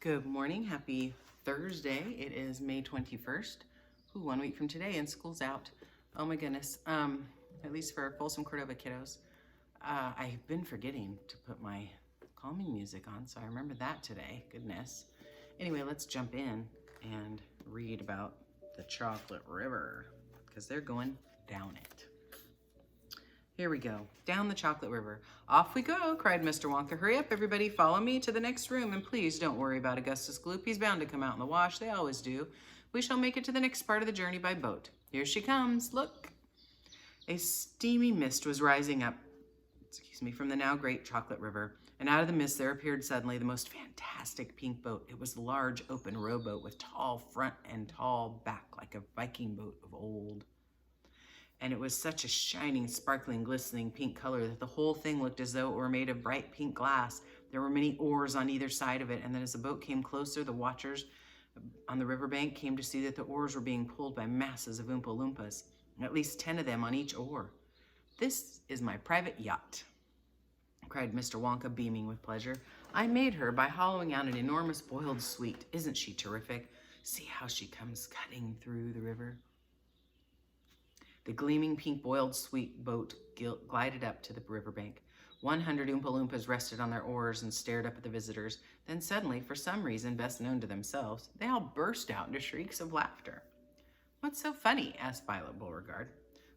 Good morning. Happy Thursday. It is May 21st. Ooh, 1 week from today and school's out. Oh my goodness. At least for Folsom Cordova kiddos. I've been forgetting to put my calming music on, so I remember that today. Goodness. Anyway, let's jump in and read about the Chocolate River because they're going down it. Here we go. Down the Chocolate River. Off we go, cried Mr. Wonka. Hurry up, everybody. Follow me to the next room. And please don't worry about Augustus Gloop. He's bound to come out in the wash. They always do. We shall make it to the next part of the journey by boat. Here she comes. Look. A steamy mist was rising up, from the now great Chocolate River. And out of the mist there appeared suddenly the most fantastic pink boat. It was a large open rowboat with tall front and tall back like a Viking boat of old. And it was such a shining, sparkling, glistening pink color that the whole thing looked as though it were made of bright pink glass. There were many oars on either side of it, and then as the boat came closer, the watchers on the riverbank came to see that the oars were being pulled by masses of Oompa Loompas, at least 10 of them on each oar. "This is my private yacht," cried Mr. Wonka, beaming with pleasure. "I made her by hollowing out an enormous boiled sweet. Isn't she terrific? See how she comes cutting through the river." The gleaming pink boiled sweet boat glided up to the riverbank. 100 Oompa Loompas rested on their oars and stared up at the visitors. Then suddenly, for some reason best known to themselves, they all burst out into shrieks of laughter. "What's so funny?" asked Violet Beauregard.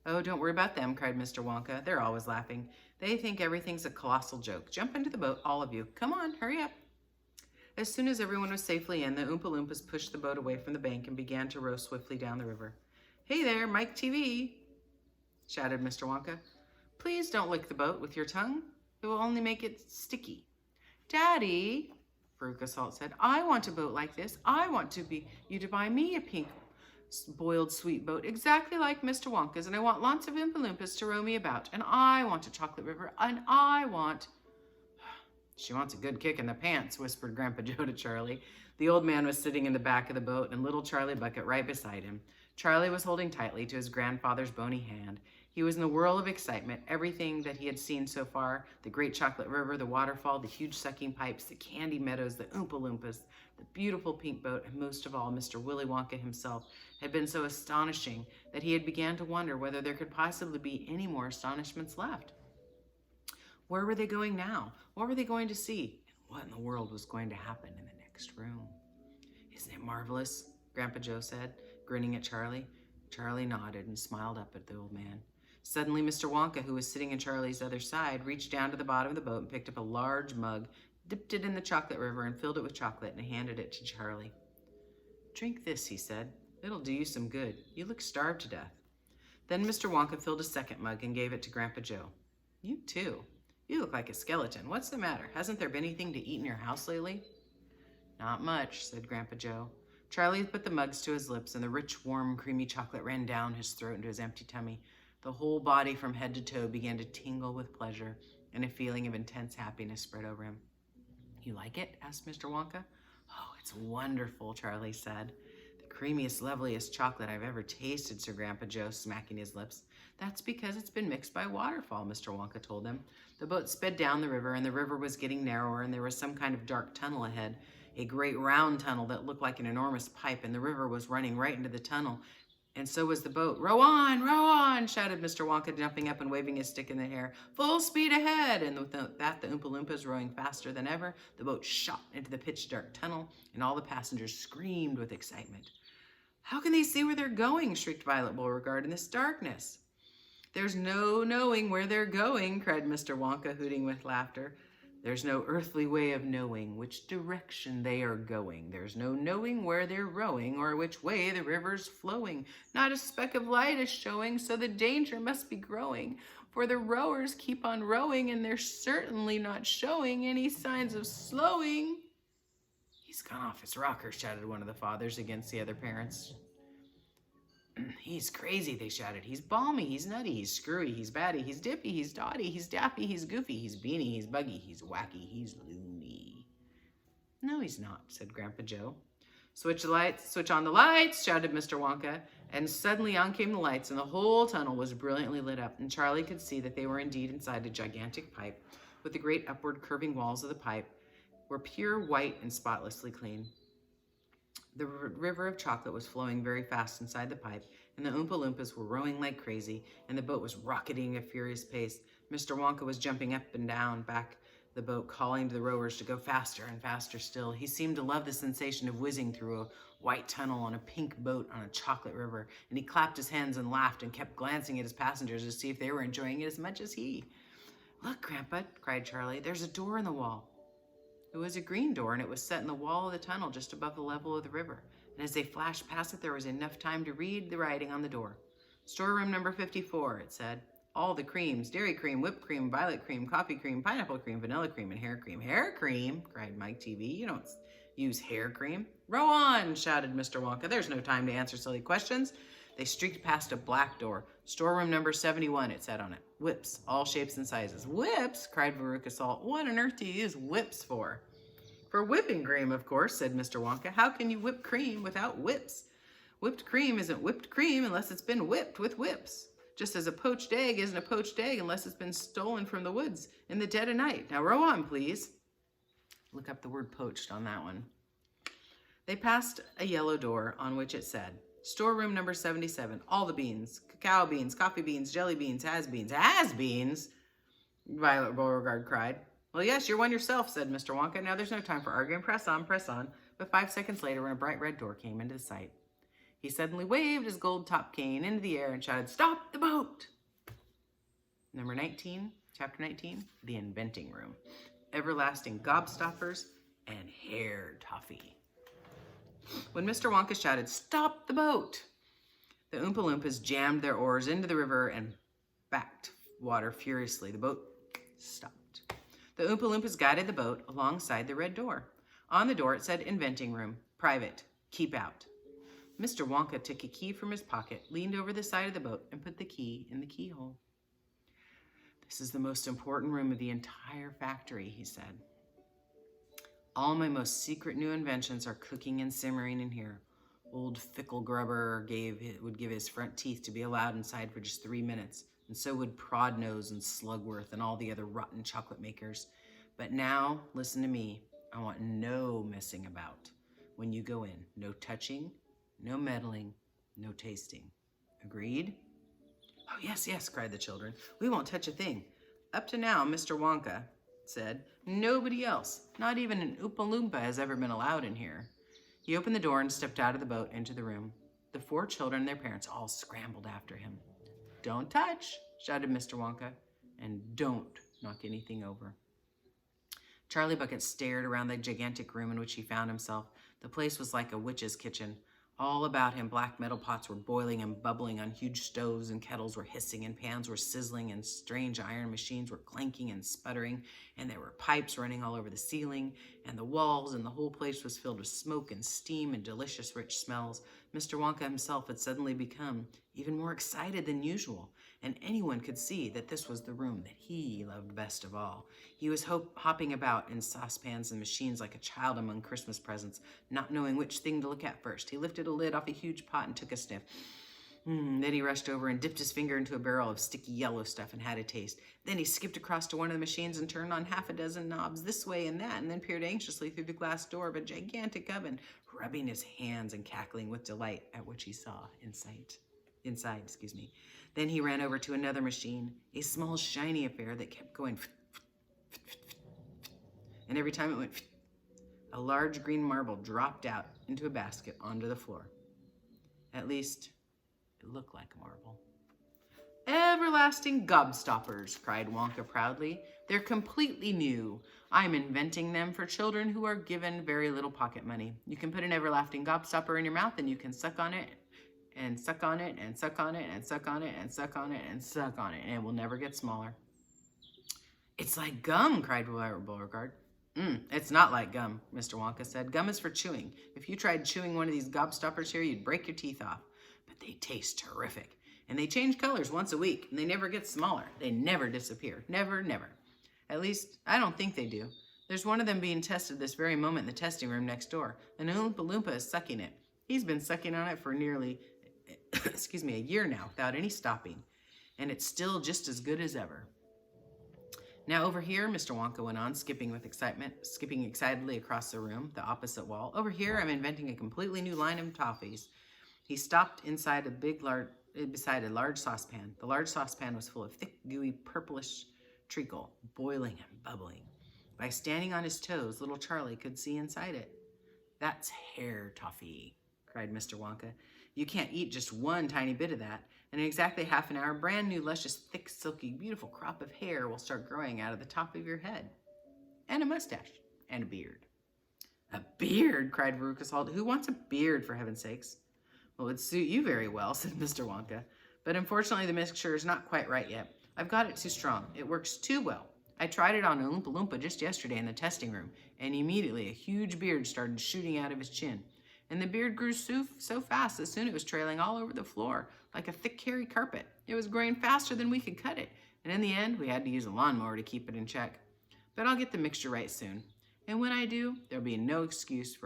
"Oh, don't worry about them," cried Mr. Wonka. "They're always laughing. They think everything's a colossal joke. Jump into the boat, all of you. Come on, hurry up." As soon as everyone was safely in, the Oompa Loompas pushed the boat away from the bank and began to row swiftly down the river. "Hey there, Mike TV!" shouted Mr. Wonka. "Please don't lick the boat with your tongue. It will only make it sticky." "Daddy," Veruca Salt said, "I want a boat like this. I want you to buy me a pink boiled sweet boat exactly like Mr. Wonka's, and I want lots of Oompa Loompas to row me about, and I want a chocolate river, and I want—" "She wants a good kick in the pants," whispered Grandpa Joe to Charlie. The old man was sitting in the back of the boat, and little Charlie Bucket right beside him. Charlie was holding tightly to his grandfather's bony hand. He was in a whirl of excitement. Everything that he had seen so far, the great chocolate river, the waterfall, the huge sucking pipes, the candy meadows, the Oompa Loompas, the beautiful pink boat, and most of all, Mr. Willy Wonka himself, had been so astonishing that he had began to wonder whether there could possibly be any more astonishments left. Where were they going now? What were they going to see? And what in the world was going to happen in the next room? "Isn't it marvelous?" Grandpa Joe said, grinning at Charlie. Charlie nodded and smiled up at the old man. Suddenly, Mr. Wonka, who was sitting in Charlie's other side, reached down to the bottom of the boat and picked up a large mug, dipped it in the chocolate river, and filled it with chocolate, and handed it to Charlie. "Drink this," he said. "It'll do you some good. You look starved to death." Then Mr. Wonka filled a second mug and gave it to Grandpa Joe. "You too. You look like a skeleton. What's the matter? Hasn't there been anything to eat in your house lately?" "Not much," said Grandpa Joe. Charlie put the mugs to his lips, and the rich, warm, creamy chocolate ran down his throat into his empty tummy. The whole body from head to toe began to tingle with pleasure, and a feeling of intense happiness spread over him. "You like it?" asked Mr. Wonka. "Oh, it's wonderful," Charlie said. "The creamiest, loveliest chocolate I've ever tasted," said Grandpa Joe, smacking his lips. "That's because it's been mixed by waterfall," Mr. Wonka told them. The boat sped down the river, and the river was getting narrower, and there was some kind of dark tunnel ahead, a great round tunnel that looked like an enormous pipe, and the river was running right into the tunnel, and so was the boat. Row on," shouted Mr. Wonka, jumping up and waving his stick in the air. "Full speed ahead!" And with that, the Oompa Loompas rowing faster than ever, the boat shot into the pitch-dark tunnel, and all the passengers screamed with excitement. "How can they see where they're going?" shrieked Violet Beauregard, "in this darkness." "There's no knowing where they're going," cried Mr. Wonka, hooting with laughter. "There's no earthly way of knowing which direction they are going. There's no knowing where they're rowing or which way the river's flowing. Not a speck of light is showing, so the danger must be growing. For the rowers keep on rowing, and they're certainly not showing any signs of slowing." "He's gone off his rocker," shouted one of the fathers against the other parents. "He's crazy," they shouted. "He's balmy, he's nutty, he's screwy, he's batty, he's dippy, he's dotty, he's dappy, he's goofy, he's beany, he's buggy, he's wacky, he's loony." "No, he's not," said Grandpa Joe. Switch on the lights," shouted Mr. Wonka, and suddenly on came the lights, and the whole tunnel was brilliantly lit up, and Charlie could see that they were indeed inside a gigantic pipe, with the great upward curving walls of the pipe were pure white and spotlessly clean. The river of chocolate was flowing very fast inside the pipe, and the Oompa Loompas were rowing like crazy, and the boat was rocketing at a furious pace. Mr. Wonka was jumping up and down back the boat, calling to the rowers to go faster and faster still. He seemed to love the sensation of whizzing through a white tunnel on a pink boat on a chocolate river, and he clapped his hands and laughed and kept glancing at his passengers to see if they were enjoying it as much as he. "Look, Grandpa," cried Charlie, "there's a door in the wall." It was a green door, and it was set in the wall of the tunnel just above the level of the river. And as they flashed past it, there was enough time to read the writing on the door. "Storeroom number 54, it said. "All the creams, dairy cream, whipped cream, violet cream, coffee cream, pineapple cream, vanilla cream, and hair cream." "Hair cream?" cried Mike TV. "You don't use hair cream." "Row on," shouted Mr. Wonka. "There's no time to answer silly questions." They streaked past a black door. "Storeroom number 71, it said on it. "Whips, all shapes and sizes." "Whips?" cried Veruca Salt. "What on earth do you use whips for?" "For whipping cream, of course," said Mr. Wonka. "How can you whip cream without whips? Whipped cream isn't whipped cream unless it's been whipped with whips. Just as a poached egg isn't a poached egg unless it's been stolen from the woods in the dead of night. Now row on, please." Look up the word poached on that one. They passed a yellow door on which it said, "Storeroom number 77, all the beans, cacao beans, coffee beans, jelly beans, has-beens." "Has-beens?" Violet Beauregard cried. "Well, yes, you're one yourself," said Mr. Wonka. "Now there's no time for arguing. Press on, press on." But 5 seconds later, when a bright red door came into sight, he suddenly waved his gold top cane into the air and shouted, "Stop the boat!" Number 19, chapter 19, The Inventing Room. Everlasting gobstoppers and hair toffee. When Mr. Wonka shouted, "Stop the boat!" the Oompa Loompas jammed their oars into the river and backed water furiously. The boat stopped. The Oompa Loompas guided the boat alongside the red door. On the door it said, "Inventing Room, private, keep out." Mr. Wonka took a key from his pocket, leaned over the side of the boat, and put the key in the keyhole. "This is the most important room of the entire factory," he said. "All my most secret new inventions are cooking and simmering in here. Old Fickle Grubber would give his front teeth to be allowed inside for just 3 minutes, and so would Prodnose and Slugworth and all the other rotten chocolate makers. But now, listen to me. I want no messing about. When you go in, no touching, no meddling, no tasting. Agreed?" "Oh, yes, yes," cried the children. "We won't touch a thing." Up to now, Mr. Wonka said, nobody else, not even an Oompa Loompa, has ever been allowed in here. He opened the door and stepped out of the boat into the room. The 4 children and their parents all scrambled after him. "Don't touch," shouted Mr. Wonka, "and don't knock anything over." Charlie Bucket stared around the gigantic room in which he found himself. The place was like a witch's kitchen. All about him, black metal pots were boiling and bubbling on huge stoves, and kettles were hissing, and pans were sizzling, and strange iron machines were clanking and sputtering, and there were pipes running all over the ceiling and the walls, and the whole place was filled with smoke and steam and delicious rich smells. Mr. Wonka himself had suddenly become even more excited than usual, and anyone could see that this was the room that he loved best of all. He was hopping about in saucepans and machines like a child among Christmas presents, not knowing which thing to look at first. He lifted a lid off a huge pot and took a sniff. Then he rushed over and dipped his finger into a barrel of sticky yellow stuff and had a taste. Then he skipped across to one of the machines and turned on half a dozen knobs this way and that, and then peered anxiously through the glass door of a gigantic oven, rubbing his hands and cackling with delight at what he saw inside. Then he ran over to another machine, a small shiny affair that kept going, and every time it went, a large green marble dropped out into a basket onto the floor. At least, it looked like a marble. "Everlasting gobstoppers," cried Wonka proudly. "They're completely new. I'm inventing them for children who are given very little pocket money. You can put an everlasting gobstopper in your mouth and you can suck on it and suck on it and suck on it and suck on it and suck on it and suck on it, and it will never get smaller." "It's like gum," cried Beauregard. "It's not like gum," Mr. Wonka said. "Gum is for chewing. If you tried chewing one of these gobstoppers here, you'd break your teeth off. But they taste terrific. And they change colors once a week, and they never get smaller. They never disappear. Never, never. At least, I don't think they do. There's one of them being tested this very moment in the testing room next door. An Oompa Loompa is sucking it. He's been sucking on it for nearly, a year now without any stopping. And it's still just as good as ever." Now over here, Mr. Wonka went on, skipping excitedly across the room, the opposite wall. Over here, I'm inventing a completely new line of toffees. He stopped inside beside a large saucepan. The large saucepan was full of thick, gooey, purplish treacle, boiling and bubbling. By standing on his toes, little Charlie could see inside it. "That's hair toffee," cried Mr. Wonka. "You can't eat just one tiny bit of that. And in exactly half an hour, brand new, luscious, thick, silky, beautiful crop of hair will start growing out of the top of your head. And a mustache. And a beard." "A beard?" cried Veruca Salt. "Who wants a beard, for heaven's sakes?" "Well, it would suit you very well," said Mr. Wonka. "But unfortunately, the mixture is not quite right yet. I've got it too strong. It works too well. I tried it on Oompa Loompa just yesterday in the testing room, and immediately a huge beard started shooting out of his chin. And the beard grew so fast that soon it was trailing all over the floor like a thick, hairy carpet. It was growing faster than we could cut it, and in the end, we had to use a lawnmower to keep it in check. But I'll get the mixture right soon. And when I do, there'll be no excuse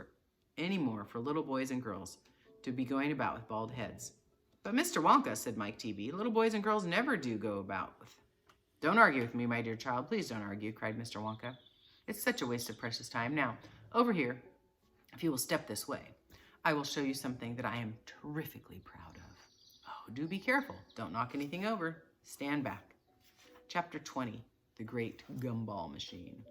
anymore for little boys and girls to be going about with bald heads." "But Mr. Wonka," said Mike TV, "little boys and girls never do go about with..." "Don't argue with me, my dear child. Please don't argue," cried Mr. Wonka. "It's such a waste of precious time. Now, over here, if you will step this way, I will show you something that I am terrifically proud of. Oh, do be careful. Don't knock anything over. Stand back." Chapter 20, The Great Gumball Machine.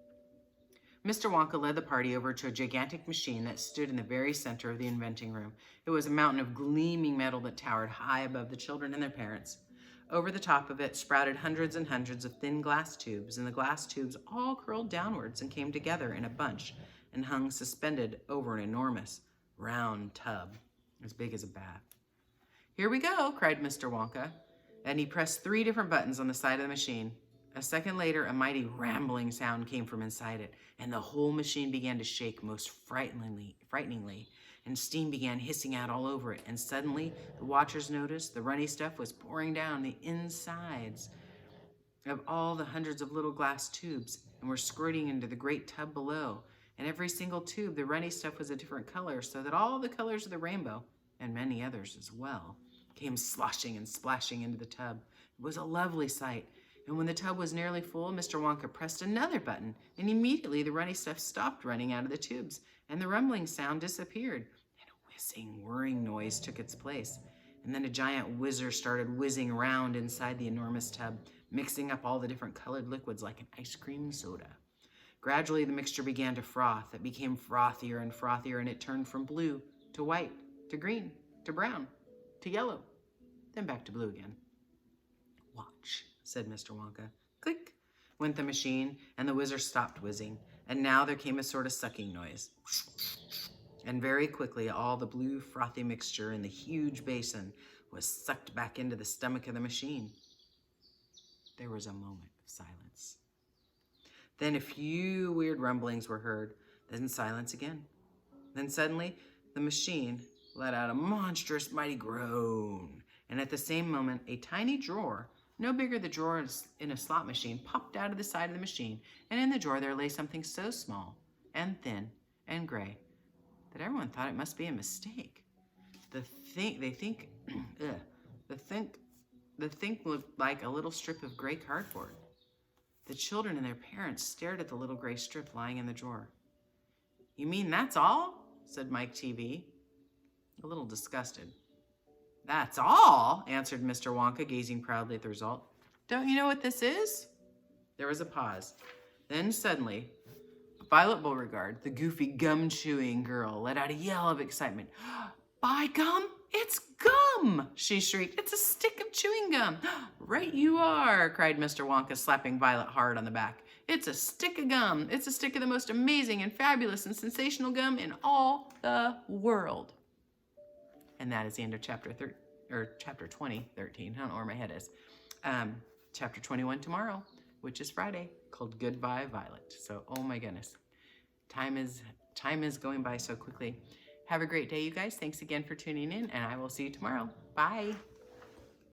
Mr. Wonka led the party over to a gigantic machine that stood in the very center of the inventing room. It was a mountain of gleaming metal that towered high above the children and their parents. Over the top of it sprouted hundreds and hundreds of thin glass tubes, and the glass tubes all curled downwards and came together in a bunch and hung suspended over an enormous round tub as big as a bath. "Here we go," cried Mr. Wonka, and he pressed 3 different buttons on the side of the machine. A second later, a mighty rambling sound came from inside it, and the whole machine began to shake most frighteningly, and steam began hissing out all over it, and suddenly the watchers noticed the runny stuff was pouring down the insides of all the hundreds of little glass tubes and were squirting into the great tub below. And every single tube, the runny stuff was a different color, so that all the colors of the rainbow, and many others as well, came sloshing and splashing into the tub. It was a lovely sight. And when the tub was nearly full, Mr. Wonka pressed another button, and immediately the runny stuff stopped running out of the tubes, and the rumbling sound disappeared, and a whizzing, whirring noise took its place. And then a giant whizzer started whizzing around inside the enormous tub, mixing up all the different colored liquids like an ice cream soda. Gradually, the mixture began to froth. It became frothier and frothier, and it turned from blue to white, to green, to brown, to yellow, then back to blue again. "Watch," said Mr. Wonka. Click went the machine, and the whizzer stopped whizzing, and now there came a sort of sucking noise. And very quickly, all the blue, frothy mixture in the huge basin was sucked back into the stomach of the machine. There was a moment of silence. Then a few weird rumblings were heard, then silence again. Then suddenly, the machine let out a monstrous, mighty groan, and at the same moment, a tiny drawer, no bigger than a drawer in a slot machine, popped out of the side of the machine, and in the drawer there lay something so small and thin and gray that everyone thought it must be a mistake. The thing looked like a little strip of gray cardboard. The children and their parents stared at the little gray strip lying in the drawer. "You mean that's all?" said Mike TV, a little disgusted. "That's all?" answered Mr. Wonka, gazing proudly at the result. "Don't you know what this is?" There was a pause. Then suddenly, Violet Beauregard, the goofy gum-chewing girl, let out a yell of excitement. "By gum, it's gum!" she shrieked. "It's a stick of chewing gum." "Right you are," cried Mr. Wonka, slapping Violet hard on the back. "It's a stick of gum. It's a stick of the most amazing and fabulous and sensational gum in all the world." And that is the end of chapter 20, 13. I don't know where my head is. Chapter 21 tomorrow, which is Friday, called Goodbye Violet. So, oh my goodness. Time is going by so quickly. Have a great day, you guys. Thanks again for tuning in, and I will see you tomorrow. Bye.